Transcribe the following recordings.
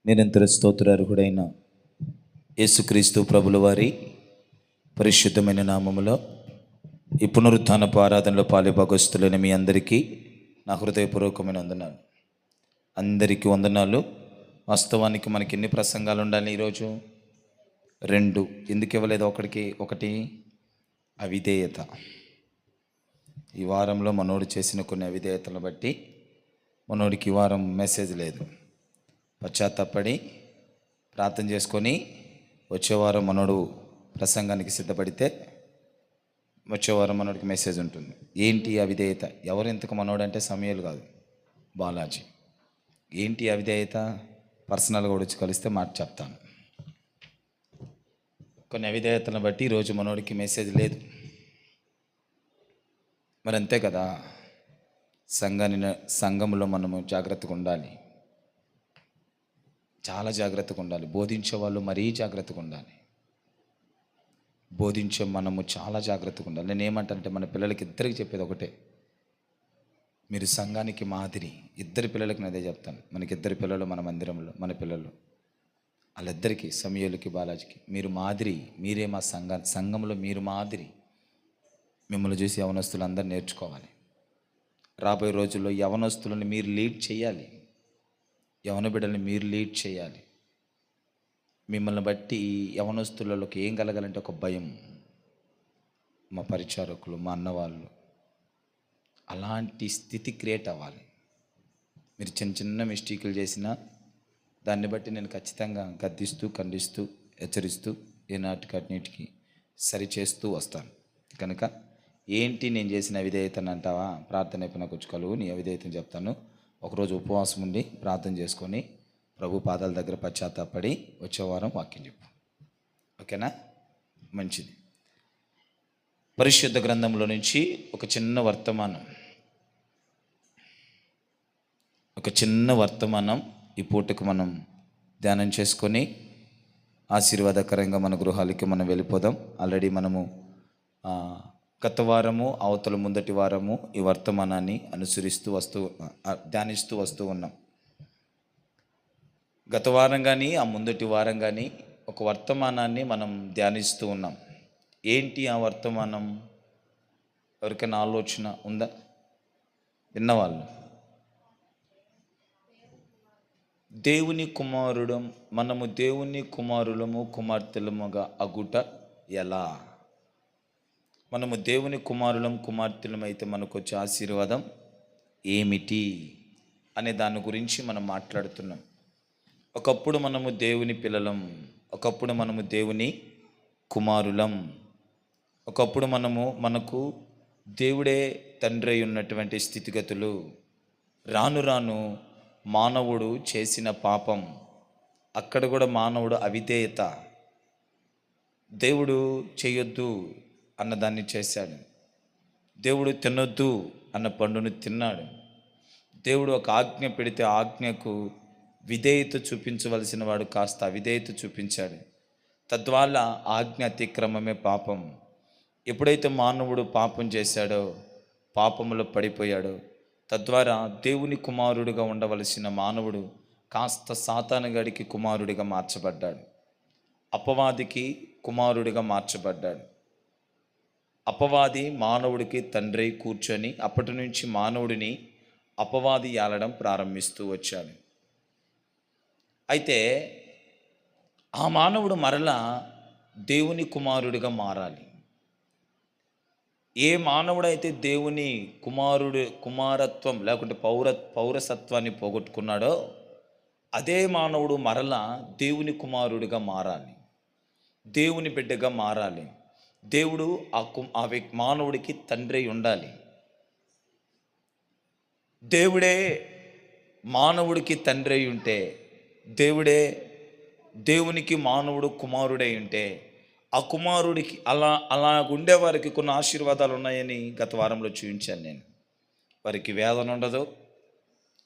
నిరంతర స్తోత్రార్హుడైన యేసుక్రీస్తు ప్రభుల వారి పరిశుద్ధమైన నామములో ఈ పునరుత్థానపు ఆరాధనలో పాలుభాగస్తులైన మీ అందరికీ నా హృదయపూర్వకమైన వందనాలు. అందరికీ వందనాలు. వాస్తవానికి మనకి ఎన్ని ప్రసంగాలు ఉండాలి ఈరోజు? 2. ఎందుకు ఇవ్వలేదు? ఒకటి అవిధేయత. ఈ వారంలో మనోడు చేసిన కొన్ని అవిధేయతలను బట్టి మనోడికి ఈ వారం మెసేజ్ లేదు. పశ్చాత్తాపడి ప్రార్థన చేసుకొని వచ్చేవారం మనోడు ప్రసంగానికి సిద్ధపడితే వచ్చేవారం మనోడికి మెసేజ్ ఉంటుంది. ఏంటి అవిధేయత? ఎవరు ఇంతకు మనోడు అంటే సమయాలు కాదు, బాలాజీ. ఏంటి అవిధేయత? పర్సనల్గా కూడా వచ్చి కలిస్తే మాట చెప్తాను. కొన్ని అవిధేయతలను బట్టి ఈరోజు మనోడికి మెసేజ్ లేదు. మరి అంతే కదా, సంఘంలో మనము జాగ్రత్తగా ఉండాలి, చాలా జాగ్రత్తగా ఉండాలి. బోధించే వాళ్ళు మరీ జాగ్రత్తగా ఉండాలి. బోధించే మనము చాలా జాగ్రత్తగా ఉండాలి. నేను ఏమంటానంటే మన పిల్లలకి ఇద్దరికి చెప్పేది ఒకటే, మీరు సంఘానికి మాదిరి. ఇద్దరి పిల్లలకి నేను అదే చెప్తాను. మనకి ఇద్దరు పిల్లలు మన మందిరంలో, మన పిల్లలు వాళ్ళిద్దరికి, సమయలకి, బాలాజీకి, మీరు మాదిరి. మీరే మా సంఘంలో మీరు మాదిరి. మిమ్మల్ని చూసి యవనస్తులు అందరూ నేర్చుకోవాలి. రాబోయే రోజుల్లో యవనస్తులను మీరు లీడ్ చేయాలి. యవన బిడ్డల్ని మీరు లీడ్ చేయాలి. మిమ్మల్ని బట్టి యవనస్తులలోకి ఏం కలగాలంటే ఒక భయం. మా పరిచారకులు, మా అన్నవాళ్ళు, అలాంటి స్థితి క్రియేట్ అవ్వాలి. మీరు చిన్న చిన్న మిస్టేకులు చేసినా దాన్ని బట్టి నేను ఖచ్చితంగా గద్దిస్తూ, ఖండిస్తూ, హెచ్చరిస్తూ ఏనాటికన్నిటికీ సరిచేస్తూ వస్తాను. కనుక ఏంటి నేను చేసిన అవిధేయతను అంటావా? ప్రార్థన అయిపోయినా కూర్చుకోలు నీ అవిధేయతను చెప్తాను. ఒకరోజు ఉపవాసం ఉండి ప్రార్థన చేసుకొని ప్రభు పాదాల దగ్గర పశ్చాత్తాపడి వచ్చే వారం వాక్యం చెప్పు. ఓకేనా? మంచిది. పరిశుద్ధ గ్రంథంలో నుంచి ఒక చిన్న వర్తమానం ఈ పూటకు మనం ధ్యానం చేసుకొని ఆశీర్వాదకరంగా మన గృహాలకి మనం వెళ్ళిపోదాం. ఆల్రెడీ మనము గత వారము, అవతల ముందటి వారము ఈ వర్తమానాన్ని ధ్యానిస్తూ వస్తూ ఉన్నాం. గత వారం కానీ ఆ ముందటి వారం కానీ ఒక వర్తమానాన్ని మనం ధ్యానిస్తూ ఉన్నాం. ఏంటి ఆ వర్తమానం? ఎవరికైనా ఆలోచన ఉందా? విన్నవాళ్ళు? దేవుని కుమారుడు, మనము దేవుని కుమారులము, కుమార్తెలముగా అగుట ఎలా? మనము దేవుని కుమారులం, కుమార్తెలమైతే మనకు వచ్చే ఆశీర్వాదం ఏమిటి అనే దాని గురించి మనం మాట్లాడుతున్నాం. ఒకప్పుడు మనము దేవుని పిల్లలం, ఒకప్పుడు మనము దేవుని కుమారులం, ఒకప్పుడు మనకు దేవుడే తండ్రి అయి ఉన్నటువంటి స్థితిగతులు. రాను రాను మానవుడు చేసిన పాపం, అక్కడ కూడా మానవుడు అవిధేయత, దేవుడు చేయొద్దు అన్నదాన్ని చేశాడు. దేవుడు తినొద్దు అన్న పండును తిన్నాడు. దేవుడు ఒక ఆజ్ఞ పెడితే ఆజ్ఞకు విధేయత చూపించవలసిన వాడు కాస్త అవిధేయత చూపించాడు. తద్వారా ఆజ్ఞ అతిక్రమమే పాపం. ఎప్పుడైతే మానవుడు పాపం చేశాడో, పాపములో పడిపోయాడో, తద్వారా దేవుని కుమారుడిగా ఉండవలసిన మానవుడు కాస్త సాతానుగాడికి కుమారుడిగా మార్చబడ్డాడు. అపవాదికి కుమారుడిగా మార్చబడ్డాడు. అపవాది మానవుడికి తండ్రి కూర్చొని అప్పటి నుంచి మానవుడిని అపవాది ఏలడం ప్రారంభిస్తూ వచ్చాడు. అయితే ఆ మానవుడు మరలా దేవుని కుమారుడిగా మారాలి. ఏ మానవుడైతే దేవుని కుమారత్వం లేకుంటే పౌరసత్వాన్ని పోగొట్టుకున్నాడో అదే మానవుడు మరలా దేవుని కుమారుడిగా మారాలి, దేవుని బిడ్డగా మారాలి. దేవుడు ఆ మానవుడికి తండ్రి ఉండాలి. దేవుడే మానవుడికి తండ్రి ఉంటే, దేవునికి మానవుడు కుమారుడై ఉంటే, ఆ కుమారుడికి అలా ఉండేవారికి కొన్ని ఆశీర్వాదాలు ఉన్నాయని గత వారంలో చూపించాను నేను. వారికి వేదన ఉండదు,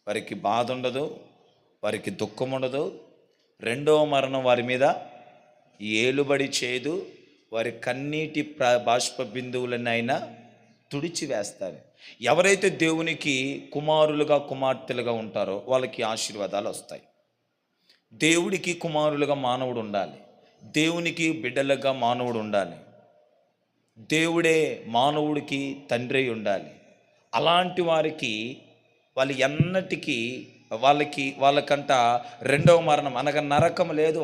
వారికి బాధ ఉండదు, వారికి దుఃఖం ఉండదు, రెండవ మరణం వారి మీద ఏలుబడి చేయదు. వారి కన్నీటి బాష్ప బిందువులనైనా తుడిచి వేస్తారు. ఎవరైతే దేవునికి కుమారులుగా, కుమార్తెలుగా ఉంటారో వాళ్ళకి ఆశీర్వాదాలు వస్తాయి. దేవుడికి కుమారులుగా మానవుడు ఉండాలి. దేవునికి బిడ్డలుగా మానవుడు ఉండాలి. దేవుడే మానవుడికి తండ్రి ఉండాలి. అలాంటి వారికి వాళ్ళు ఎన్నటికీ వాళ్ళకంట రెండవ మరణం అనగా నరకం లేదు.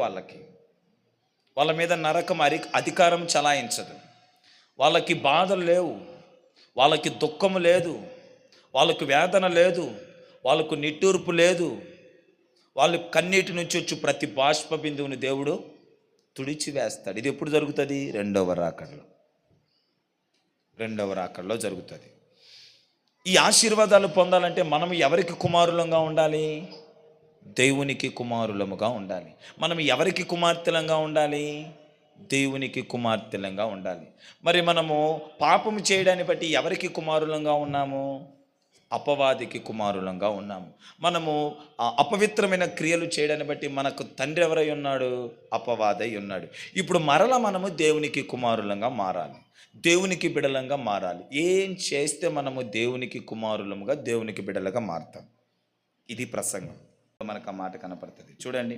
వాళ్ళ మీద నరకం అధికారం చలాయించదు. వాళ్ళకి బాధలు లేవు, వాళ్ళకి దుఃఖం లేదు, వాళ్ళకు వేదన లేదు, వాళ్ళకు నిట్టూర్పు లేదు. వాళ్ళు కన్నీటి నుంచి వచ్చి ప్రతి బాష్ప బిందువుని దేవుడు తుడిచివేస్తాడు. ఇది ఎప్పుడు జరుగుతుంది? రెండవ రాకడలో జరుగుతుంది. ఈ ఆశీర్వాదాలు పొందాలంటే మనం ఎవరికి కుమారులంగా ఉండాలి? దేవునికి కుమారులముగా ఉండాలి. మనం ఎవరికి కుమార్తెలంగా ఉండాలి? దేవునికి కుమార్తెలంగా ఉండాలి. మరి మనము పాపము చేయడాన్ని బట్టి ఎవరికి కుమారులంగా ఉన్నాము? అపవాదికి కుమారులంగా ఉన్నాము. మనము అపవిత్రమైన క్రియలు చేయడాన్ని బట్టి మనకు తండ్రి ఎవరై ఉన్నాడు? అపవాదై ఉన్నాడు. ఇప్పుడు మరల మనము దేవునికి కుమారులంగా మారాలి, దేవునికి బిడలంగా మారాలి. ఏం చేస్తే మనము దేవునికి కుమారులముగా, దేవునికి బిడలుగా మారుతాం? ఇది ప్రసంగం. మనకు ఆ మాట కనపడుతుంది. చూడండి,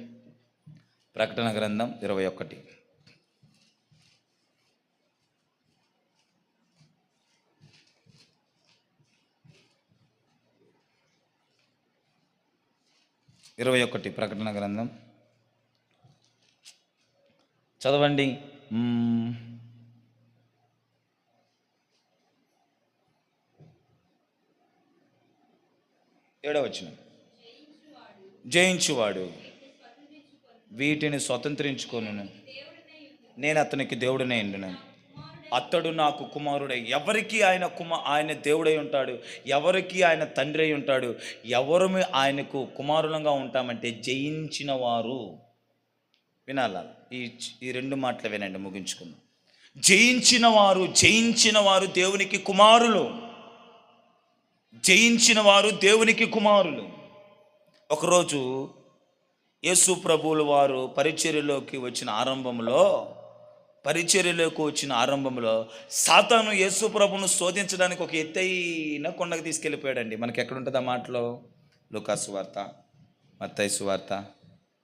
ప్రకటన గ్రంథం 21. ప్రకటన గ్రంథం చదవండి. 7వ వచనం. జయించువాడు వీటిని స్వతంత్రించుకొనును, నేను అతనికి దేవుడనే ఉండును, అతడు నాకు కుమారుడై. ఎవరికి ఆయన దేవుడై ఉంటాడు? ఎవరికి ఆయన తండ్రి అయి ఉంటాడు? ఎవరు ఆయనకు కుమారులంగా ఉంటామంటే జయించిన వారు. వినాలా? ఈ రెండు మాటలు వినండి, ముగించుకుందాం. జయించిన వారు దేవునికి కుమారులు. జయించిన వారు దేవునికి కుమారులు. ఒకరోజు యేసు ప్రభువుల వారు పరిచర్యలోకి వచ్చిన ఆరంభంలో సాతాను యేసు ప్రభువును శోధించడానికి ఒక ఎత్తైన కొండకు తీసుకెళ్ళిపోయాడండి. మనకి ఎక్కడుంటుంది ఆ మాటలో? లూకాసు సువార్త, మత్తయి సువార్త,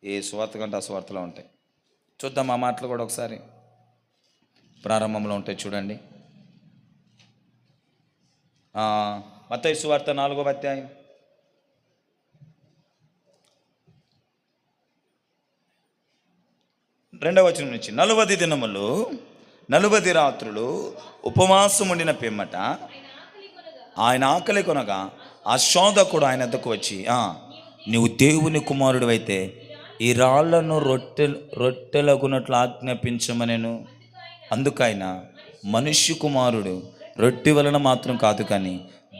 ఏ సువార్త కంటే ఆ సువార్తలో ఉంటాయి. చూద్దాం ఆ మాటలు కూడా ఒకసారి. ప్రారంభంలో ఉంటాయి చూడండి. మత్తయి సువార్త 4వ అధ్యాయం 2వ వచనం నుంచి. 40 దినములు 40 రాత్రులు ఉపవాసం ఉండిన పిమ్మట ఆయన ఆకలి కొనగా ఆ శోధకుడు ఆయన వద్దకు వచ్చి, నీవు దేవుని కుమారుడు అయితే ఈ రాళ్లను రొట్టెలగునట్లు ఆజ్ఞాపించమనెను. అందుకైన మనుష్య కుమారుడు రొట్టె వలన మాత్రం కాదు కానీ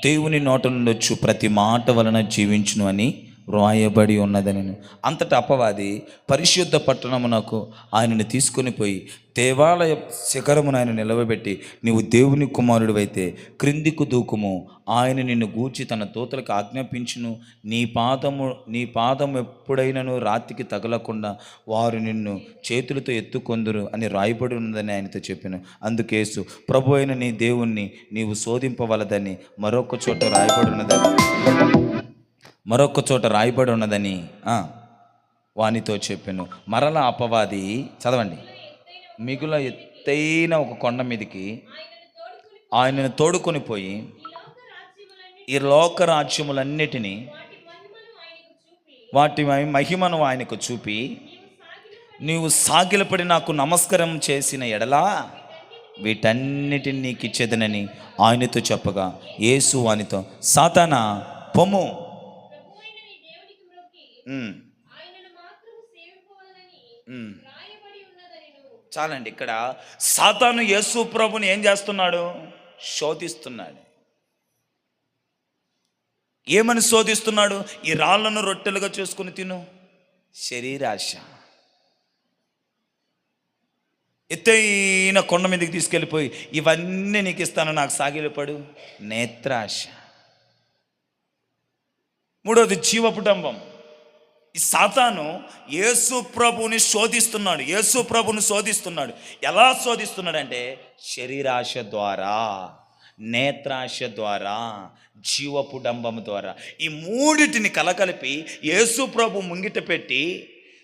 దేవుని నోట నుండి వచ్చు ప్రతి మాట వలన జీవించును అని వ్రాయబడి ఉన్నదని. అంతటా అపవాది పరిశుద్ధ పట్టణమునకు ఆయనను తీసుకొని పోయి దేవాలయ శిఖరమును ఆయన నిలవబెట్టి, నీవు దేవుని కుమారుడు అయితే క్రిందికు దూకుము, ఆయన నిన్ను గూర్చి తన దూతలకు ఆజ్ఞాపించును, నీ పాదము ఎప్పుడైనను రాతికి తగలకుండా వారు నిన్ను చేతులతో ఎత్తుకొందురు అని రాయబడి ఉన్నదని ఆయనతో చెప్పాను. అందుకేసు ప్రభు అయిన నీ దేవుణ్ణి నీవు శోధింపవలదని మరొక చోట రాయబడి ఉన్నదని వానితో చెప్పాను. మరలా అపవాది, చదవండి, మిగుల ఎత్తైన ఒక కొండ మీదకి ఆయనను తోడుకొని పోయి ఈ లోక రాజ్యములన్నిటినీ వాటి మహిమను ఆయనకు చూపి, నీవు సాగిలపడి నాకు నమస్కారం చేసిన ఎడలా వీటన్నిటిని నీకు ఇచ్చేదనని ఆయనతో చెప్పగా, యేసు వానితో, సాతానా పొమ్ము, చాలండి. ఇక్కడ సాతాను యేసు ప్రభుని ఏం చేస్తున్నాడు? శోధిస్తున్నాడు. ఏమని శోధిస్తున్నాడు? ఈ రాళ్లను రొట్టెలుగా చేసుకుని తిను, శరీరాశ. ఎత్తైన కొండ మీదకి తీసుకెళ్ళిపోయి ఇవన్నీ నీకు ఇస్తాను, నాకు సాగిలపడు, నేత్రాశ. మూడవది జీవపుటంబం. ఈ సాతాను యేసు ప్రభుని శోధిస్తున్నాడు. ఎలా శోధిస్తున్నాడంటే శరీరాశ ద్వారా, నేత్రాశ ద్వారా, జీవపుడంబం ద్వారా. ఈ మూడిటిని కలకలిపి యేసు ప్రభు ముంగిట పెట్టి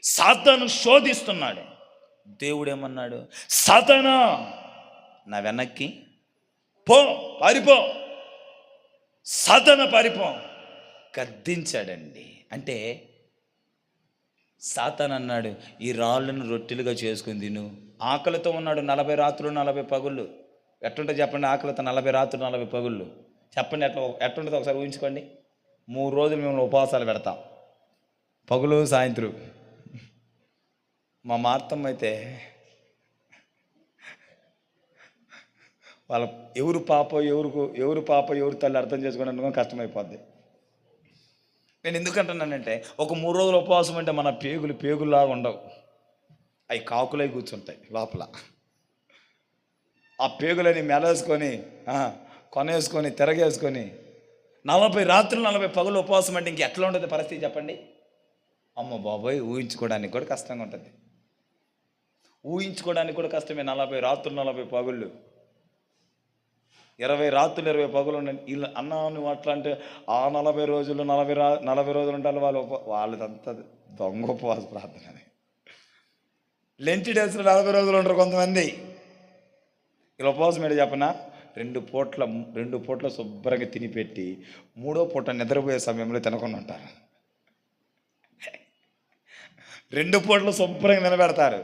సాతాను శోధిస్తున్నాడు. దేవుడేమన్నాడు? సాతానా, నా వెనక్కి పో, పారిపో, సాతానా పారిపో, గద్దించాడండి. అంటే సాతాను అన్నాడు, ఈ రాళ్ళను రొట్టెలుగా చేసుకుని తిను. ఆకలితో ఉన్నాడు 40 రాత్రులు 40 పగుళ్ళు. ఎట్టుంటుంది చెప్పండి? ఆకలితో 40 రాత్రులు 40 పగుళ్ళు చెప్పండి, ఎట్టుంటుంది ఒకసారి ఊహించుకోండి. 3 రోజులు మేము ఉపవాసాలు పెడతాం, పగులు సాయంత్రం. మా మార్తమ్మ అయితే వాళ్ళ ఎవరు పాప ఎవరు తల్లి అర్థం చేసుకోవడానికి కష్టమైపోద్ది. నేను ఎందుకంటున్నానంటే, ఒక 3 రోజులు ఉపవాసం అంటే మన పేగుల్లాగా ఉండవు, అవి కాకులై కూర్చుంటాయి లోపల. ఆ పేగులని మెలేసుకొని కొనేసుకొని తిరగేసుకొని 40 రాత్రులు 40 పగులు ఉపవాసం అంటే ఇంకెట్లా ఉంటుంది పరిస్థితి చెప్పండి? అమ్మ బాబోయ్, ఊహించుకోవడానికి కూడా కష్టంగా ఉంటుంది. ఊహించుకోవడానికి కూడా కష్టమే. 40 రాత్రులు 40 పగుళ్ళు, 20 రాత్రులు 20 పగులు ఉండండి. వీళ్ళు అన్నా నువ్వు అట్లా అంటే ఆ 40 రోజులు 40 రోజులు ఉంటారు వాళ్ళదంతా దొంగ ఉపవాస ప్రార్థన. లెంచి డేస్లో 40 రోజులు ఉంటారు కొంతమంది. ఇలా ఉపవాసం ఏంటో చెప్పనా? 2 పూట్ల శుభ్రంగా తినిపెట్టి 3వ పూట నిద్రపోయే సమయంలో తినకుండా ఉంటారు. 2 పూటలు శుభ్రంగా నిలబెడతారు.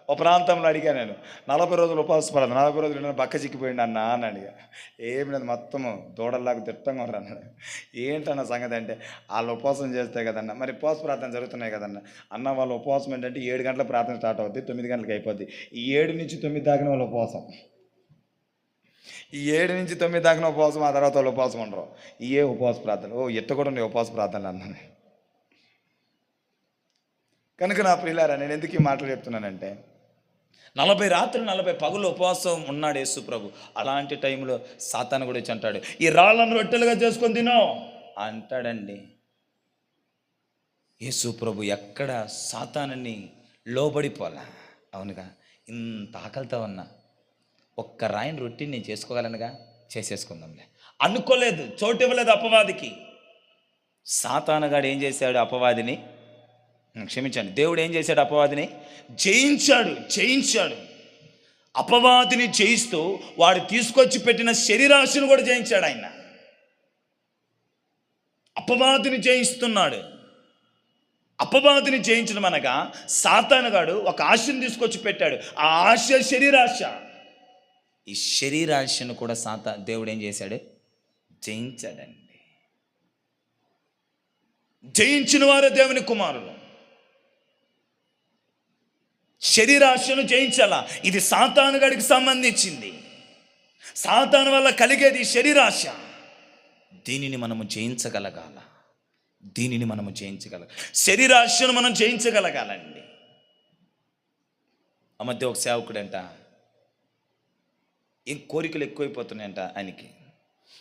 ఒక ప్రాంతంలో అడిగా నేను, 40 రోజులు ఉపవాసం పడదు, 40 రోజులు బక్క చిక్కిపోయింది అన్న అని అడిగా. ఏమి లేదు, మొత్తము దూడల్లాగా తిట్టంగా ఉన్నాడు. ఏంటన్న సంగతి అంటే, వాళ్ళు ఉపవాసం చేస్తే కదన్న, మరి ఉపవాస ప్రార్థన జరుగుతున్నాయి కదన్న. అన్న వాళ్ళ ఉపవాసం ఏంటంటే 7 గంటల ప్రార్థన స్టార్ట్ అవుద్ది, 9 గంటలకు అయిపోద్ది. ఈ 7 నుంచి 9 దాకా వాళ్ళ ఉపవాసం, ఈ 7 నుంచి 9 దాకా ఉపవాసం, ఆ తర్వాత వాళ్ళు ఉపవాసం ఉండరు. ఇవే ఉపవాస ప్రార్థన. ఎట్ట కూడా ఉన్నాయి ఉపవాస ప్రార్థనలు అన్నాను. కనుక నా ప్రియులారా, నేను ఎందుకు ఈ మాటలు చెప్తున్నానంటే, 40 రాత్రులు 40 పగులు ఉపవాసం ఉన్నాడు యేసు ప్రభు. అలాంటి టైంలో సాతాను కూడా వచ్చి అంటాడు, ఈ రాళ్ళను రొట్టెలుగా చేసుకొని తినో అంటాడండి. యేసు ప్రభు ఎక్కడ సాతానుని లోబడిపోలా. అవునుగా, ఇంత ఆకలితో ఉన్నా ఒక్క రాయిని రొట్టెని నేను చేసుకోగలనుగా, చేసేసుకుందాంలే అనుకోలేదు. చోటు ఇవ్వలేదు అపవాదికి. సాతానుగాడు ఏం చేశాడు? అపవాదిని క్షమించండి, దేవుడు ఏం చేశాడు? అపవాదిని జయించాడు. అపవాదిని జయిస్తూ వాడు తీసుకొచ్చి పెట్టిన శరీరాశను కూడా జయించాడు ఆయన. అపవాదిని జయిస్తున్నాడు. అపవాదిని జయించడం అనగా సాతానుగాడు ఒక ఆశను తీసుకొచ్చి పెట్టాడు. ఆ ఆశ శరీరాశ. ఈ శరీరాశను కూడా దేవుడు ఏం చేశాడు? జయించాడండి. జయించిన వారే దేవుని కుమారులు. శరీరాశను జయించాలా. ఇది సాతానుగాడికి సంబంధించింది. సాతాను వల్ల కలిగేది శరీరాశ. దీనిని మనము జయించగలగాల. శరీరాశను మనం జయించగలగాలండి. ఆ మధ్య ఒక సేవకుడంట, ఏం కోరికలు ఎక్కువైపోతున్నాయంట ఆయనకి.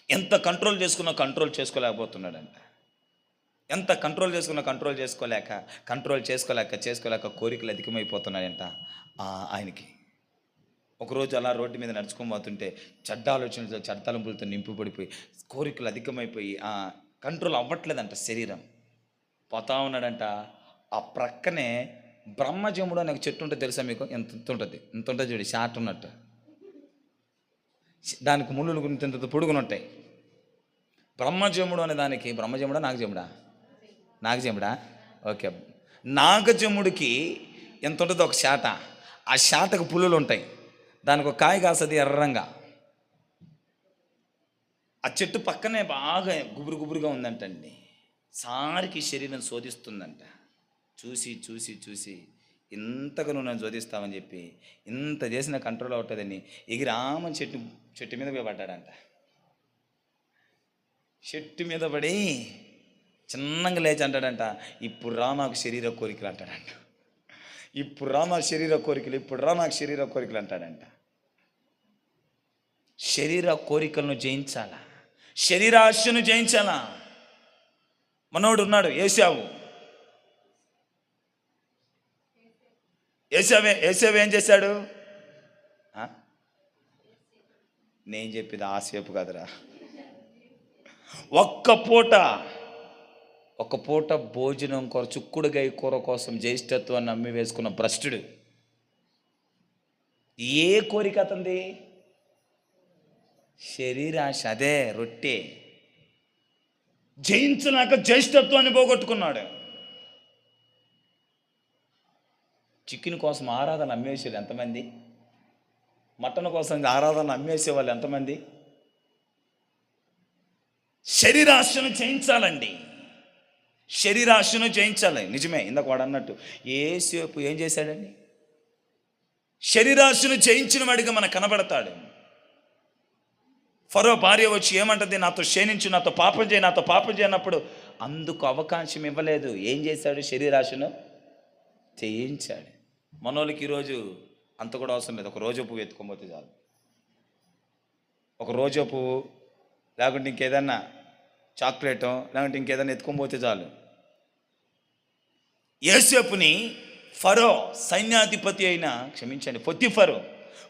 ఎంత కంట్రోల్ చేసుకున్నా కంట్రోల్ చేసుకోలేకపోతున్నాడంట. ఎంత కంట్రోల్ చేసుకున్నా కంట్రోల్ చేసుకోలేక కోరికలు అధికమైపోతున్నాయంట ఆయనకి. ఒకరోజు అలా రోడ్డు మీద నడుచుకొని పోతుంటే చెడ్డ ఆలోచనలతో, చెడ్డ తలంపులతో నింపుపడిపోయి కోరికలు అధికమైపోయి కంట్రోల్ అవ్వట్లేదంట శరీరం. పోతా ఉన్నాడంట. ఆ ప్రక్కనే బ్రహ్మజముడు అనే ఒక చెట్టు ఉంటుంది, తెలుసా మీకు? ఎంత ఉంటుంది చూడు, షార్ట్ ఉన్నట్టు. దానికి ముళ్ళు ఇంత పొడుగునుంటాయి. బ్రహ్మజముడు అనే దానికి, బ్రహ్మజముడా నాగజముడా ఓకే, నాగజముడికి ఎంత ఉంటుందో ఒక శాట. ఆ శాటకు పుల్లులు ఉంటాయి. దానికి ఒక కాయ కాస్తుంది ఎర్రంగా. ఆ చెట్టు పక్కనే బాగా గుబురుగా ఉందంటండి. సారికి శరీరం శోధిస్తుందంట. చూసి ఇంతగా నువ్వు నన్ను శోధిస్తావని చెప్పి ఇంత చేసిన కంట్రోల్ అవుతుందని ఎగిరామని చెట్టు మీద పోయి పడ్డాడంట. చెట్టు మీద పడి చిన్నగా లేచి అంటాడంట, ఇప్పుడు రా నాకు శరీర కోరికలు అంటాడంట. ఇప్పుడు రా నాకు శరీర కోరికలు అంటాడంట. శరీర కోరికలను జయించాలా, శరీరాశను జయించాలా. మనోడు ఉన్నాడు ఏశావు. ఏశావు ఏం చేశాడు? నేను చెప్పేది ఆసేపు కదరా. ఒక్క పూట ఒక పూట భోజనం చుక్కుడుగాయ కూర కోసం జ్యేష్ఠత్వాన్ని అమ్మి వేసుకున్న భ్రష్టుడు. ఏ కోరిక అతంది? శరీరాశ. అదే రొట్టె జయించలేక జ్యేష్ఠత్వాన్ని పోగొట్టుకున్నాడు. చికెన్ కోసం ఆరాధన అమ్మేసేది ఎంతమంది? మటన్ కోసం ఆరాధన అమ్మేసే వాళ్ళు ఎంతమంది? శరీరాశను జయించాలండి, శరీరాశను జయించాలి. నిజమే, ఇందాక వాడు అన్నట్టు యేసేపు ఏం చేశాడండి? శరీరాశను జయించిన వాడిగా మనకు కనబడతాడు. ఫరో భార్య వచ్చి ఏమంటది? నాతో క్షీణించు, నాతో పాపం చేయి, నాతో పాపం చేయనప్పుడు అందుకు అవకాశం ఇవ్వలేదు. ఏం చేశాడు? శరీరాశను జయించాడు. మనోళ్ళకి ఈరోజు అంత కూడా అవసరం లేదు. ఒక రోజు పువ్వు ఎత్తుకోకపోతే చాలు. ఒక రోజు పువ్వు, లేకుంటే ఇంకేదన్నా చాక్లెటో, లేకుంటే ఇంకేదన్నా ఎత్తుకోకపోతే చాలు. యోసేపుని ఫరో సైన్యాధిపతి అయిన, క్షమించండి,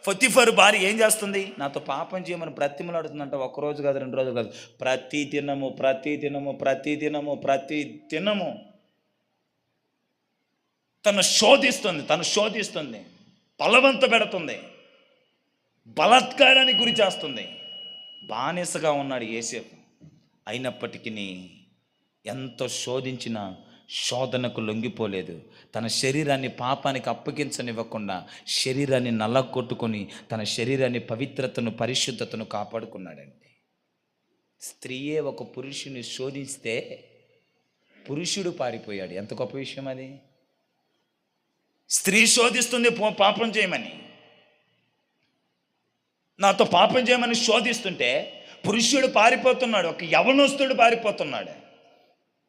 పొతిఫరు భార్య ఏం చేస్తుంది? నాతో పాపం చేయమని బ్రతిమలాడుతుందంట. ఒక్కరోజు కాదు, 2 రోజులు కాదు, ప్రతిదినము తను శోధిస్తుంది, బలవంత పెడుతుంది, బలాత్కారానికి గురి చేస్తుంది. బానిసగా ఉన్నాడు యోసేపు. అయినప్పటికీ ఎంతో శోధించిన శోధనకు లొంగిపోలేదు. తన శరీరాన్ని పాపానికి అప్పగించనివ్వకుండా శరీరాన్ని నల్లగొట్టుకొని తన శరీరాన్ని పవిత్రతను, పరిశుద్ధతను కాపాడుకున్నాడండి. స్త్రీయే ఒక పురుషుని శోధిస్తే పురుషుడు పారిపోయాడు. ఎంత గొప్ప విషయం అది! స్త్రీ శోధిస్తుంది పాపం చేయమని, నాతో పాపం చేయమని శోధిస్తుంటే పురుషుడు పారిపోతున్నాడు, ఒక యవనస్తుడు పారిపోతున్నాడు.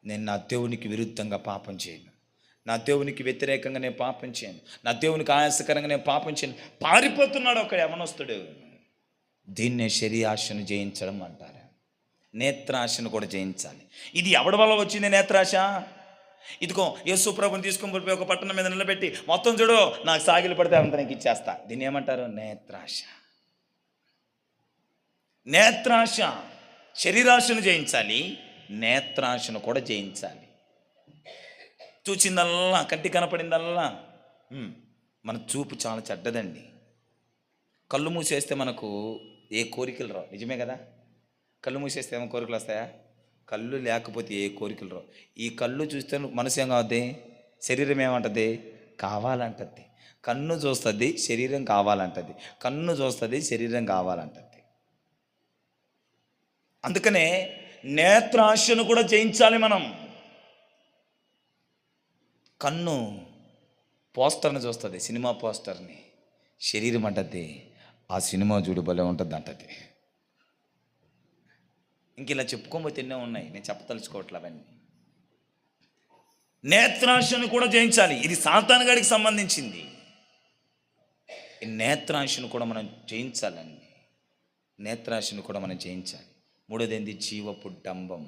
నేను నా దేవునికి విరుద్ధంగా పాపం చేయను, నా దేవునికి వ్యతిరేకంగా నేను పాపం చేయను, నా దేవునికి ఆయాసకరంగా నేను పాపం చేయను, పారిపోతున్నాడు ఒక యవనస్తుడు. దీన్నే శరీరాశను జయించడం అంటారు. నేత్రాశను కూడా జయించాలి. ఇది ఎవడి వల్ల వచ్చింది నేత్రాశ? ఇదిగో యేసు ప్రభుని తీసుకొని పోయి ఒక పట్టణం మీద నిలబెట్టి, మొత్తం చూడు, నాకు సాగిలు పడితే అంత నీకు ఇచ్చేస్తా. దీన్ని ఏమంటారు? నేత్రాశ. నేత్రాశ. శరీరాశను జయించాలి, నేత్రాశను కూడా జయించాలి. చూచిందల్లా, కంటి కనపడిందల్లా. మన చూపు చాలా చెడ్డదండి. కళ్ళు మూసేస్తే మనకు ఏ కోరికలు రావు. నిజమే కదా? కళ్ళు మూసేస్తే ఏమో కోరికలు వస్తాయా? కళ్ళు లేకపోతే ఏ కోరికలు రావు. ఈ కళ్ళు చూస్తే మనసు ఏం కావద్ది? శరీరం ఏమంటుంది? కావాలంటది. కన్ను చూస్తుంది, శరీరం కావాలంటది. కన్ను చూస్తుంది, శరీరం కావాలంటది. అందుకనే నేత్రాశను కూడా జయించాలి మనం. కన్ను పోస్టర్ని చూస్తుంది, సినిమా పోస్టర్ని. శరీరం అంటది, ఆ సినిమా చూడు భలే ఉంటుంది అంటది. ఇంక ఇలా చెప్పుకోకపోతే ఎన్నో ఉన్నాయి, నేను చెప్పదలుచుకోవట్లే అవన్నీ. నేత్రాశను కూడా జయించాలి. ఇది సాతాను గాడికి సంబంధించింది. ఈ నేత్రాశను కూడా మనం జయించాలండి. నేత్రాశను కూడా మనం జయించాలి. మూడోది ఏంది? జీవపు డంబం.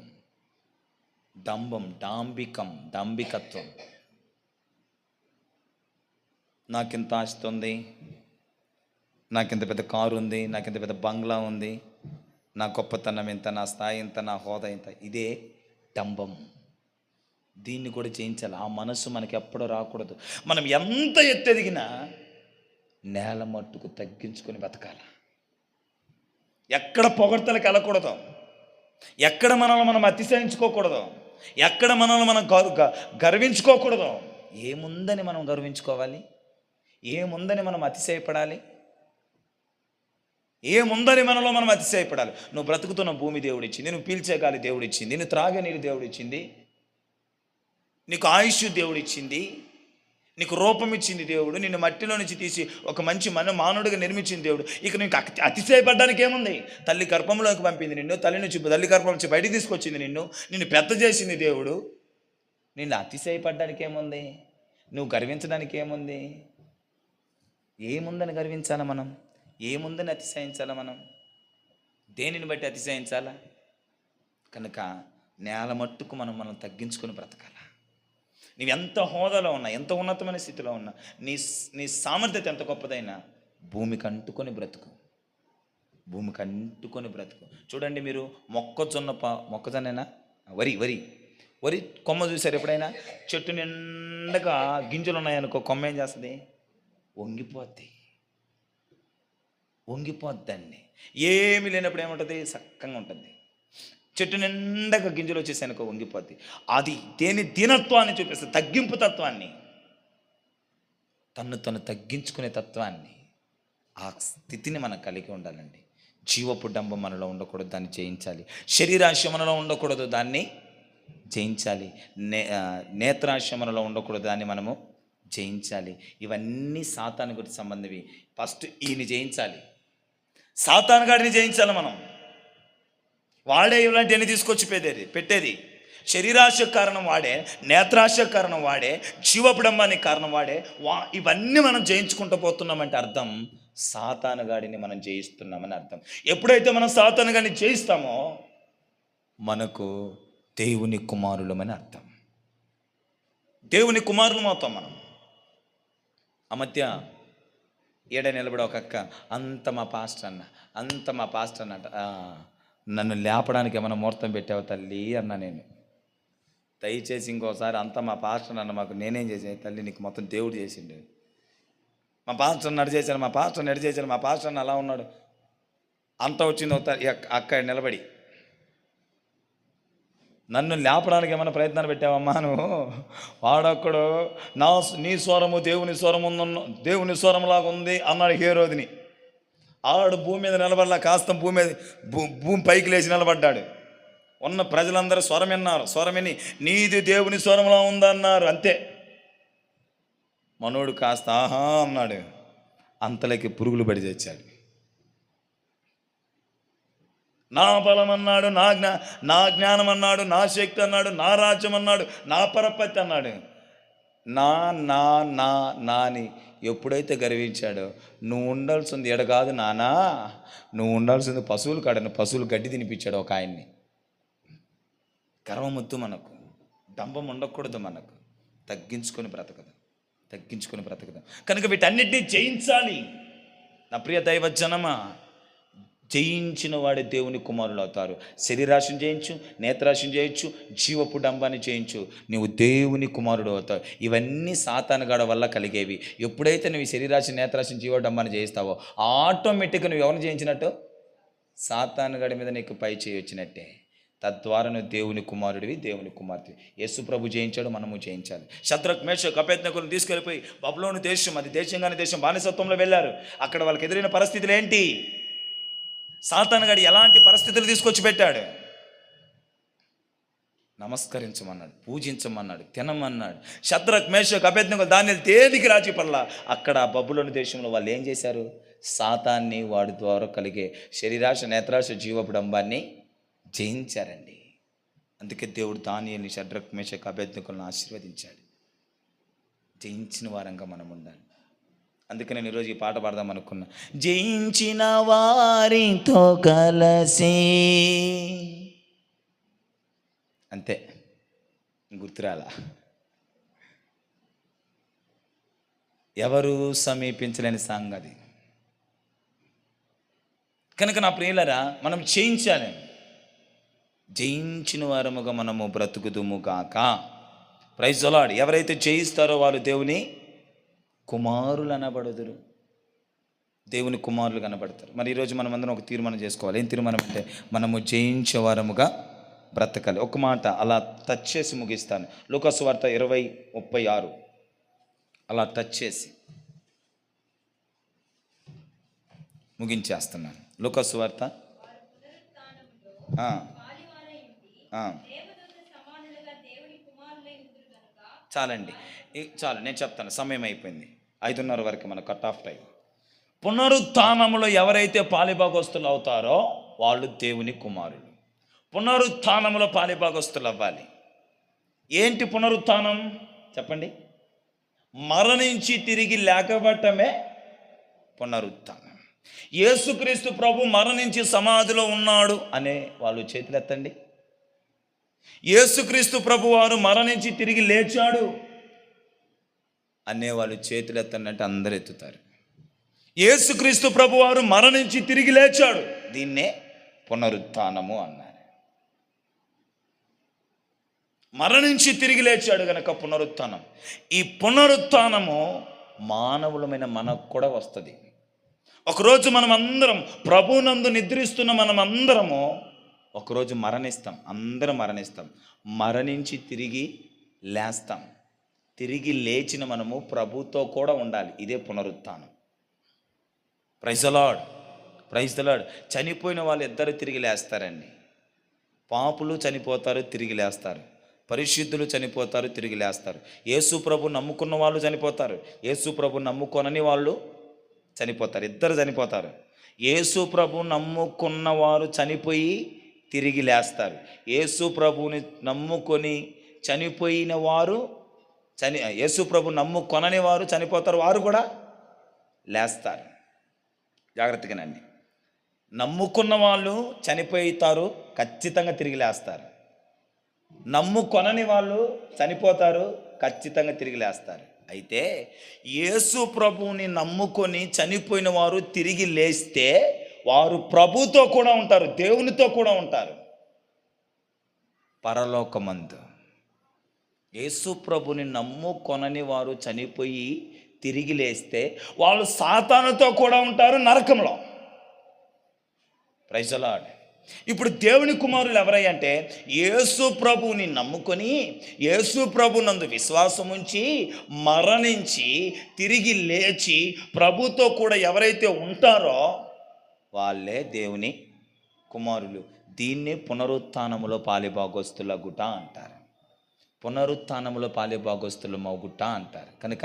డాంబికత్వం. నాకింత ఆస్తి ఉంది, నాకింత పెద్ద కారు ఉంది, నాకింత పెద్ద బంగ్లా ఉంది, నా గొప్పతనం ఇంత, నా స్థాయి ఇంత, నా హోదా ఇంత. ఇదే డంబం. దీన్ని కూడా జయించాలి. ఆ మనసు మనకి ఎప్పుడూ రాకూడదు. మనం ఎంత ఎత్తెదిగినా నేల మట్టుకు తగ్గించుకొని బతకాలి. ఎక్కడ పొగడ్తలకు వెళ్ళకూడదు, ఎక్కడ మనల్ని మనం అతిశయించుకోకూడదు, ఎక్కడ మనల్ని మనం గర్వించుకోకూడదు. ఏముందని మనం గర్వించుకోవాలి? ఏముందని మనం అతిశయపడాలి? ఏముందని మనలో మనం అతిశయపడాలి? నువ్వు బ్రతుకుతున్న భూమి దేవుడిచ్చింది, నువ్వు పీల్చే గాలి దేవుడిచ్చింది, నువ్వు త్రాగే నీరు దేవుడిచ్చింది, నీకు ఆయుష్ దేవుడిచ్చింది, నీకు రూపం ఇచ్చింది దేవుడు, నిన్ను మట్టిలో నుంచి తీసి ఒక మంచి మానవుడిగా నిర్మించింది దేవుడు. ఇక నీకు అతిశయపడడానికి ఏముంది? తల్లి గర్భంలోకి పంపింది నిన్ను, తల్లి గర్భం నుంచి బయటికి తీసుకొచ్చింది నిన్ను పెద్ద చేసింది దేవుడు. నిన్ను అతిశయపడడానికి ఏముంది? నువ్వు గర్వించడానికి ఏముంది? ఏముందని గర్వించాలా మనం? ఏముందని అతిశయించాలా మనం? దేనిని బట్టి అతిశయించాలా? కనుక నేల మట్టుకు మనం తగ్గించుకొని బ్రతకాల. నీవు ఎంత హోదాలో ఉన్నా, ఎంత ఉన్నతమైన స్థితిలో ఉన్నా, నీ సామర్థ్యత ఎంత గొప్పదైనా భూమికి అంటుకొని బ్రతుకు. చూడండి, మీరు మొక్కజొన్ననా వరి వరి కొమ్మ చూసారు ఎప్పుడైనా? చెట్టు నిండగా గింజలు ఉన్నాయనుకో, కొమ్మ ఏం చేస్తుంది? వంగిపోద్ది. వంగిపోద్దండి. ఏమి లేనప్పుడు ఏముంటుంది? చక్కగా ఉంటుంది. చెట్టు నిండగా గింజలు వచ్చేసి అనుకో వంగిపోద్ది. అది దేని దీనత్వాన్ని చూపిస్తుంది, తగ్గింపు తత్వాన్ని, తను తగ్గించుకునే తత్వాన్ని. ఆ స్థితిని మనం కలిగి ఉండాలండి. జీవపు డంబం మనలో ఉండకూడదు, దాన్ని జయించాలి. శరీరాశ మనలో ఉండకూడదు, దాన్ని జయించాలి. నేత్రాశ మనలో ఉండకూడదు, దాన్ని మనము జయించాలి. ఇవన్నీ సాతాను గురించి సంబంధించి. ఫస్ట్ ఈయన్ని జయించాలి, సాతాను గాడిని జయించాలి మనం. వాడే ఇలాంటివన్నీ తీసుకొచ్చి పెట్టేది. శరీరాశ కారణం వాడే, నేత్రాశ కారణం వాడే, జీవపుడంబానికి కారణం వాడే. ఇవన్నీ మనం జయించుకుంటూ పోతున్నామంటే అర్థం సాతాను గాడిని మనం జయిస్తున్నామని అర్థం. ఎప్పుడైతే మనం సాతాను గాడిని జయిస్తామో మనకు దేవుని కుమారులమని అర్థం. దేవుని కుమారులం అవుతాం మనం. ఆ మధ్య ఏడ నిలబడి ఒక అక్క, అంత మా పాస్టర్ అన్నట. నన్ను లేపడానికి ఏమైనా ముహూర్తం పెట్టావు తల్లి అన్నా. నేను దయచేసి ఇంకోసారి అంత మా పాస్టర్ అన్న, మాకు నేనేం చేసాను తల్లి, నీకు మొత్తం దేవుడు చేసిండు. మా పాస్టర్ నడిచేశాను, మా పాస్టర్ అన్న అలా ఉన్నాడు అంత వచ్చింది. అక్క నిలబడి నన్ను లేపడానికి ఏమైనా ప్రయత్నాలు పెట్టావమ్మా నువ్వు? వాడొక్కడు నీ స్వరము దేవుని స్వరంలాగా ఉంది అన్నాడు హేరోదిని. ఆడు భూమి మీద నిలబడలా, కాస్త భూమి పైకి లేచి నిలబడ్డాడు. ఉన్న ప్రజలందరూ స్వరమిని నీది దేవుని స్వరంలా ఉందన్నారు. అంతే. మనోడు కాస్త ఆహా అన్నాడు. అంతలోకి పురుగులు పడి తెచ్చాడు. నా బలం అన్నాడు, నా జ్ఞానం అన్నాడు, నా శక్తి అన్నాడు, నా రాజ్యం అన్నాడు, నా పరపతి అన్నాడు. నాని ఎప్పుడైతే గర్వించాడో, నువ్వు ఉండాల్సింది ఎడ కాదు నానా, నువ్వు ఉండాల్సింది పశువులు కాడని పశువులు గడ్డి తినిపించాడు ఒక ఆయన్ని. గర్వమొద్దు మనకు, డంబం ఉండకూడదు మనకు. తగ్గించుకొని బ్రతకదాం. కనుక వీటన్నిటినీ జయించాలి. నా ప్రియ దైవ జనమా, జయించిన వాడే దేవుని కుమారులు అవుతారు. శరీరాశను జయించు, నేత్రాశను జయించు, జీవపు డంబాన్ని జయించు, నువ్వు దేవుని కుమారుడు అవుతావు. ఇవన్నీ సాతానుగాడ వల్ల కలిగేవి. ఎప్పుడైతే నువ్వు శరీరాశ, నేత్రాశను, జీవ డంబాన్ని జయిస్తావో ఆటోమేటిక్గా నువ్వు ఎవరిని జయించినట్టు? సాతానుగాడి మీద నీకు పై చేయొచ్చినట్టే. తద్వారా నువ్వు దేవుని కుమారుడివి, దేవుని కుమార్తె. యేసు ప్రభు జయించాడు, మనము జయించాలి. శద్రక్, మేషక్, అబేద్నెగోను తీసుకెళ్ళిపోయి బబులోను దేశం, అది దేశంగానే దేశం, బానిసత్వంలో వెళ్ళారు. అక్కడ వాళ్ళకి ఎదురైన పరిస్థితులు ఏంటి? సాతానుగాడు ఎలాంటి పరిస్థితులు తీసుకొచ్చి పెట్టాడు? నమస్కరించమన్నాడు, పూజించమన్నాడు, తినమన్నాడు. శద్రక్, మేషక్, అబేద్నెగో, దానియేలు దేనికి రాజీ పడలా. అక్కడ బబులోను దేశంలో వాళ్ళు ఏం చేశారు? సాతాన్ని వాడి ద్వారా కలిగే శరీరాశ, నేత్రాశ, జీవపు డంబాన్ని జయించారండి. అందుకే దేవుడు దానియేలుని, శద్రక్, మేషక్, అబేద్నెగోలను ఆశీర్వదించాడు. జయించిన వారంగా మనం ఉండాలి. అందుకే నేను ఈరోజు ఈ పాట పాడదాం అనుకున్నా. జయించిన వారితో కలిసి, అంతే, గుర్తురాలా. ఎవరు సమీపించలేని సాంగ్ అది. కనుక నా ప్రియులరా, మనం జయించాలి. జయించిన వారముగా మనము బ్రతుకుదుము గాక. Praise the Lord. ఎవరైతే జయిస్తారో వాళ్ళు దేవుని కుమారులు అనబడుదురు, దేవుని కుమారులు కనబడతారు. మరి ఈరోజు మనం అందరం ఒక తీర్మానం చేసుకోవాలి. ఏం తీర్మానం అంటే, మనము జయించే వారముగా బ్రతకాలి. ఒక మాట అలా టచ్ చేసి ముగిస్తాను. లూకా సువార్త 20:36 అలా టచ్ చేసి ముగించేస్తున్నాను. లూకా సువార్త చాలండి, చాలు, నేను చెప్తాను. సమయం అయిపోయింది. 5:30 వరకు మన కట్ ఆఫ్ టైం. పునరుత్థానములో ఎవరైతే పాలిభాగస్తులు అవుతారో వాళ్ళు దేవుని కుమారులు. పునరుత్థానములో పాలిభాగస్తులు అవ్వాలి. ఏంటి పునరుత్థానం చెప్పండి? మరణించి తిరిగి లేకబట్టమే పునరుత్థానం. యేసుక్రీస్తు ప్రభు మరణించి సమాధిలో ఉన్నాడు అనే వాళ్ళు చేతులెత్తండి. యేసుక్రీస్తు ప్రభు వారు మరణించి తిరిగి లేచాడు అనేవాళ్ళు చేతులెత్తండి అంటే అందరూ ఎత్తుతారు. యేసుక్రీస్తు ప్రభు వారు మరణించి తిరిగి లేచాడు, దీన్నే పునరుత్థానము అన్నారు. మరణించి తిరిగి లేచాడు గనక పునరుత్థానం. ఈ పునరుత్థానము మానవులమైన మనకు కూడా వస్తుంది. ఒకరోజు మనం అందరం ప్రభునందు నిద్రిస్తున్న మనం అందరము ఒకరోజు మరణిస్తాం. అందరం మరణిస్తాం. మరణించి తిరిగి లేస్తాం. తిరిగి లేచిన మనము ప్రభుతో కూడా ఉండాలి. ఇదే పునరుత్థానం. Praise the lord, praise the lord. చనిపోయిన వాళ్ళు ఇద్దరు తిరిగి లేస్తారండి. పాపులు చనిపోతారు, తిరిగి లేస్తారు. పరిశుద్ధులు చనిపోతారు, తిరిగి లేస్తారు. యేసు ప్రభు నమ్ముకున్న వాళ్ళు చనిపోతారు, యేసు ప్రభు నమ్ముకొనని వాళ్ళు చనిపోతారు. ఇద్దరు చనిపోతారు. యేసు ప్రభు నమ్ముకున్న వారు చనిపోయి తిరిగి లేస్తారు. యేసు ప్రభుని నమ్ముకొని చనిపోయిన వారు యేసు ప్రభు నమ్ముకొనని వారు చనిపోతారు, వారు కూడా లేస్తారు. జాగ్రత్తగానండి. నమ్ముకున్న వాళ్ళు చనిపోతారు, ఖచ్చితంగా తిరిగి లేస్తారు. నమ్ముకొనని వాళ్ళు చనిపోతారు, ఖచ్చితంగా తిరిగి లేస్తారు. అయితే యేసు ప్రభువుని నమ్ముకొని చనిపోయిన వారు తిరిగి లేస్తే వారు ప్రభుతో కూడా ఉంటారు, దేవునితో కూడా ఉంటారు పరలోకమందు. యేసు ప్రభుని నమ్ముకొనని వారు చనిపోయి తిరిగి లేస్తే వాళ్ళు సాతానుతో కూడా ఉంటారు నరకంలో. Praise the Lord. ఇప్పుడు దేవుని కుమారులు ఎవరై అంటే యేసు ప్రభువుని నమ్ముకొని యేసు ప్రభు నందు విశ్వాసం ఉంచి మరణించి తిరిగి లేచి ప్రభుతో కూడా ఎవరైతే ఉంటారో వాళ్ళే దేవుని కుమారులు. దీన్నే పునరుత్థానములో పాలిభాగస్తులగుట అంటారు. పునరుత్థానములో పాలిభాగస్తులు మగుట అంటారు. కనుక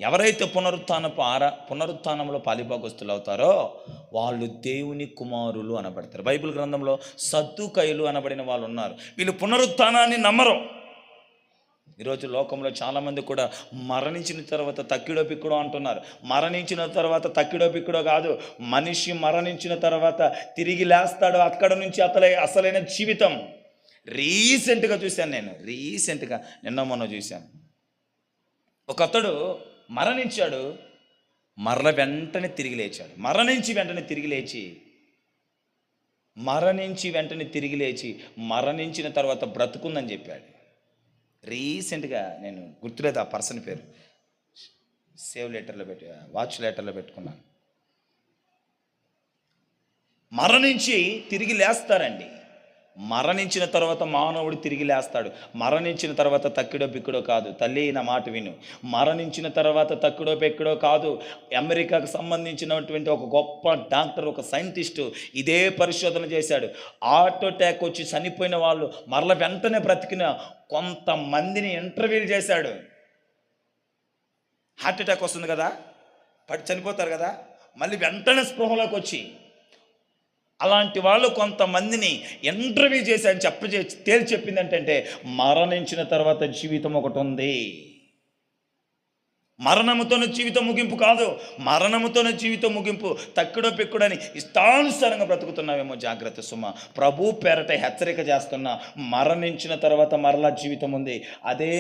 ఎవరైతే పునరుత్థానంలో పాలిభాగస్తులు అవుతారో వాళ్ళు దేవుని కుమారులు అనబడతారు. బైబిల్ గ్రంథంలో సద్దుకయ్యులు అనబడిన వాళ్ళు ఉన్నారు. వీళ్ళు పునరుత్థానాన్ని నమ్మరు. ఈరోజు లోకంలో చాలామంది కూడా మరణించిన తర్వాత తక్కిడో పిక్కుడో అంటున్నారు. మరణించిన తర్వాత తక్కిడో పిక్కుడో కాదు, మనిషి మరణించిన తర్వాత తిరిగి లేస్తాడు. అక్కడ నుంచి అసలైన జీవితం. రీసెంట్గా చూశాను నేను, నిన్న మొన్న చూశాను. ఒక అతడు మరణించాడు, మరల వెంటనే తిరిగి లేచాడు. మరణించి వెంటనే తిరిగి లేచి మరణించిన తర్వాత బ్రతుకుందని చెప్పాడు. రీసెంట్గా నేను గుర్తులేదు ఆ పర్సన్ పేరు, వాచ్ లెటర్లో పెట్టుకున్నాను. మరణించి తిరిగి లేస్తారండి. మరణించిన తర్వాత మానవుడు తిరిగి లేస్తాడు. మరణించిన తర్వాత తక్కిడో పిక్కుడో కాదు. తల్లి నా మాట విను. మరణించిన తర్వాత తక్కిడో పెక్కుడో కాదు. అమెరికాకు సంబంధించినటువంటి ఒక గొప్ప డాక్టర్, ఒక సైంటిస్టు ఇదే పరిశోధన చేశాడు. హార్ట్ అటాక్ వచ్చి చనిపోయిన వాళ్ళు మరల వెంటనే బ్రతికిన కొంతమందిని ఇంటర్వ్యూలు చేశాడు. హార్ట్ అటాక్ వస్తుంది కదా, చనిపోతారు కదా, మళ్ళీ వెంటనే స్పృహలోకి వచ్చి అలాంటి వాళ్ళు కొంతమందిని ఇంటర్వ్యూ చేశాను. తేల్చి చెప్పింది ఏంటంటే మరణించిన తర్వాత జీవితం ఒకటి ఉంది. మరణముతోనే జీవితం ముగింపు కాదు, మరణముతోనే జీవితం ముగింపు. తక్కుడో పెక్కుడని ఇష్టానుసారంగా బ్రతుకుతున్నావేమో జాగ్రత్త సుమ. ప్రభు పేరట హెచ్చరిక చేస్తున్నా. మరణించిన తర్వాత మరలా జీవితం ఉంది. అదే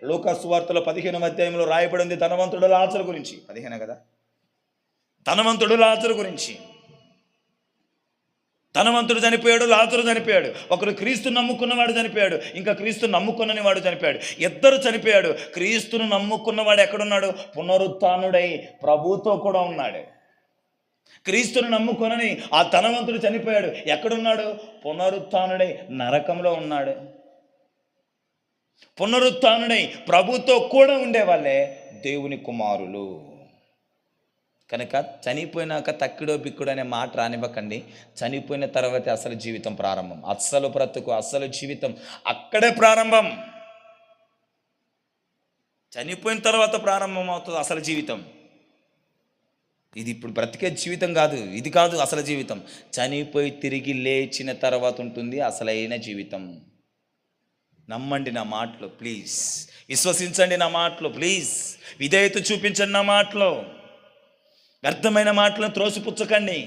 లూకా సువార్తలో 15వ అధ్యాయంలో రాయబడింది ధనవంతుడు లాజరు గురించి. 15 కదా, ధనవంతుడు లాజరు గురించి. ధనవంతుడు చనిపోయాడు, లాజరు చనిపోయాడు. ఒకరు క్రీస్తు నమ్ముకున్నవాడు చనిపోయాడు, ఇంకా క్రీస్తు నమ్ముకున్నని వాడు చనిపోయాడు. ఇద్దరు చనిపోయాడు. క్రీస్తును నమ్ముకున్నవాడు ఎక్కడున్నాడు? పునరుత్థానుడై ప్రభుతో కూడా ఉన్నాడు. క్రీస్తును నమ్ముకొనని ఆ ధనవంతుడు చనిపోయాడు. ఎక్కడున్నాడు? పునరుత్థానుడై నరకంలో ఉన్నాడు. పునరుత్థానుడై ప్రభుతో కూడా ఉండేవాళ్ళే దేవుని కుమారులు. కనుక చనిపోయినాక తక్కిడో బిక్కుడు అనే మాట రానివ్వకండి. చనిపోయిన తర్వాత అసలు జీవితం ప్రారంభం. అస్సలు బ్రతుకు, అస్సలు జీవితం అక్కడే ప్రారంభం. చనిపోయిన తర్వాత ప్రారంభం అవుతుంది అసలు జీవితం. ఇది ఇప్పుడు బ్రతికే జీవితం కాదు, ఇది కాదు అసలు జీవితం. చనిపోయి తిరిగి లేచిన తర్వాత ఉంటుంది అసలైన జీవితం. నమ్మండి నా మాటలు ప్లీజ్, విశ్వసించండి నా మాటలు ప్లీజ్, విధేయత చూపించండి నా మాటలు. వ్యర్థమైన మాటలను త్రోసిపుచ్చకండి.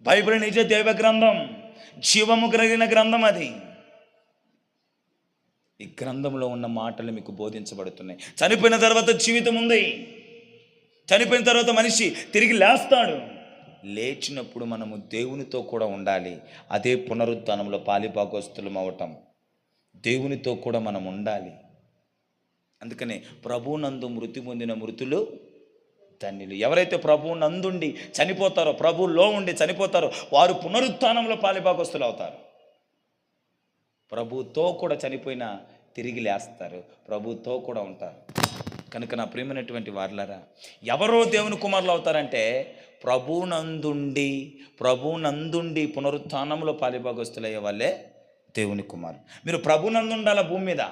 బైబిల్ నిజ దైవ గ్రంథం, జీవము కలిగిన గ్రంథం. అది ఈ గ్రంథంలో ఉన్న మాటలు మీకు బోధించబడుతున్నాయి. చనిపోయిన తర్వాత జీవితం ఉంది. చనిపోయిన తర్వాత మనిషి తిరిగి లేస్తాడు. లేచినప్పుడు మనము దేవునితో కూడా ఉండాలి. అదే పునరుత్థానంలో పాలిభాగస్తులం అవటం. దేవునితో కూడా మనం ఉండాలి. అందుకనే ప్రభువునందు మృతి పొందిన మృతులు ధన్యులు. ఎవరైతే ప్రభువు నందుండి చనిపోతారో, ప్రభువులో ఉండి చనిపోతారో, వారు పునరుత్థానంలో పాలిభాగస్తులు అవుతారు. ప్రభువుతో కూడా చనిపోయినా తిరిగి లేస్తారు, ప్రభువుతో కూడా ఉంటారు. కనుక నా ప్రియమైనటువంటి వారలారా, ఎవరో దేవుని కుమారులు అవుతారంటే ప్రభువునందుండి పునరుత్థానంలో పాలిభాగస్తులు అయ్యే వాళ్ళే దేవుని కుమారులు. మీరు ప్రభువునందు ఉండాలా, భూమి మీద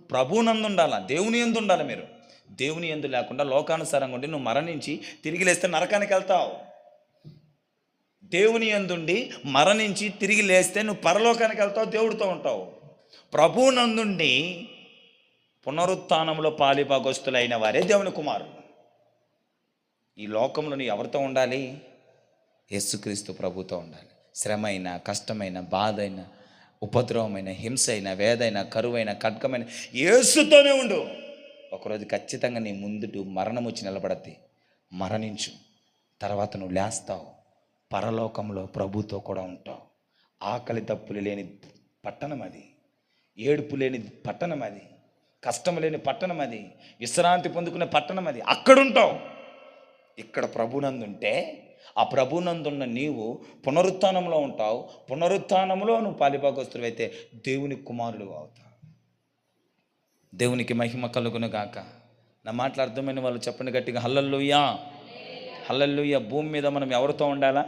ప్రభువునందు ఉండాలా, దేవుని యందు ఉండాలి. మీరు దేవుని యందు లేకుండా లోకానుసారంగా ఉండి నువ్వు మరణించి తిరిగి లేస్తే నరకానికి వెళ్తావు. దేవుని యందుండి మరణించి తిరిగి లేస్తే నువ్వు పరలోకానికి వెళ్తావు, దేవుడితో ఉంటావు. ప్రభువునందుండి పునరుత్థానంలో పాలిభాగస్తులైన వారే దేవుని కుమారులు. ఈ లోకంలో నువ్వు ఎవరితో ఉండాలి? యేసుక్రీస్తు ప్రభుతో ఉండాలి. శ్రమ అయినా, కష్టమైన, బాధ అయినా, ఉపద్రవమైన, హింస అయినా, వేదైనా, కరువైన, ఖడ్గమైన యేసుతోనే ఉండు. ఒకరోజు ఖచ్చితంగా నీ ముందుటు మరణం వచ్చి నిలబడద్ది. మరణించు, తర్వాత నువ్వు లేస్తావు, పరలోకంలో ప్రభుతో కూడా ఉంటావు. ఆకలి తప్పులు లేని పట్టణం అది, ఏడుపు లేని పట్టణం అది, కష్టం లేని పట్టణం అది, విశ్రాంతి పొందుకునే పట్టణం అది. అక్కడుంటావు. ఇక్కడ ప్రభునందుంటే ఆ ప్రభునందున్న నీవు పునరుత్థానంలో ఉంటావు. పునరుత్థానంలో నువ్వు పాలిభాగస్తులు అయితే దేవుని కుమారుడు అవుతావు. దేవునికి మహిమ కలుగును గాక. నా మాటలు అర్థమైన వాళ్ళు చెప్పండి గట్టిగా, హల్లెలూయా, హల్లెలూయా. భూమి మీద మనం ఎవరితో ఉండాలా?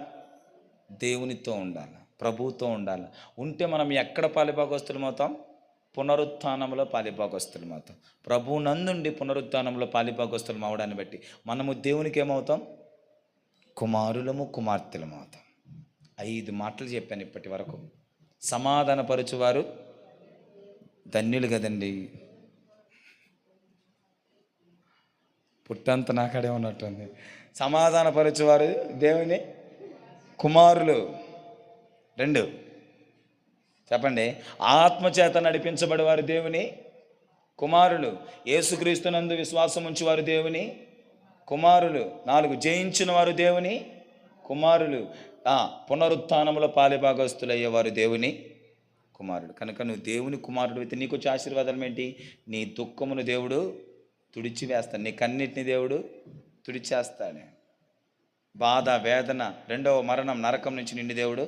దేవునితో ఉండాలి, ప్రభువుతో ఉండాలి. ఉంటే మనం ఎక్కడ పాలిభాగస్తులం అవుతాం? పునరుత్థానంలో పాలిభాగస్తులం అవుతాం. ప్రభువు నందుండి పునరుత్థానంలో పాలిభాగస్తులం అవడాన్ని బట్టి మనము దేవునికి ఏమవుతాం? కుమారులము, కుమార్తెలము అవుతాం. 5 మాటలు చెప్పాను ఇప్పటి వరకు. సమాధానపరచువారు ధన్యులు కదండి. పుట్టంత నాకడే ఉన్నట్టుంది. సమాధానపరచువారు దేవుని కుమారులు. 2 చెప్పండి, ఆత్మచేత నడిపించబడేవారు దేవుని కుమారులు. యేసుక్రీస్తునందు విశ్వాసం ఉంచేవారు దేవుని కుమారులు. 4 జయించిన వారు దేవుని కుమారులు. పునరుత్థానంలో పాలిభాగస్తులయ్యేవారు దేవుని కుమారుడు. కనుక నువ్వు దేవుని కుమారుడు అయితే నీకు వచ్చే ఆశీర్వాదం ఏంటి? నీ దుఃఖమును దేవుడు తుడిచివేస్తాడు, నీ కన్నిటిని దేవుడు తుడిచేస్తాడు. బాధ, వేదన, 2వ మరణం, నరకం నుంచి నిన్ను దేవుడు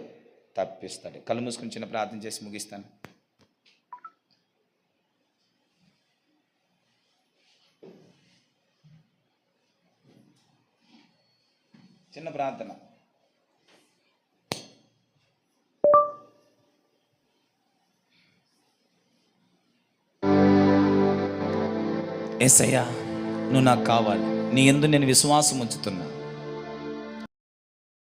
తప్పిస్తాడు. కళ్ళు మూసుకుని చిన్న ప్రార్థన చేసి ముగిస్తాను. చిన్న ప్రార్థన. యేసయ్యా, నువ్వు నాకు కావాలి. నీ యందు నేను విశ్వాసం ఉంచుతున్నా.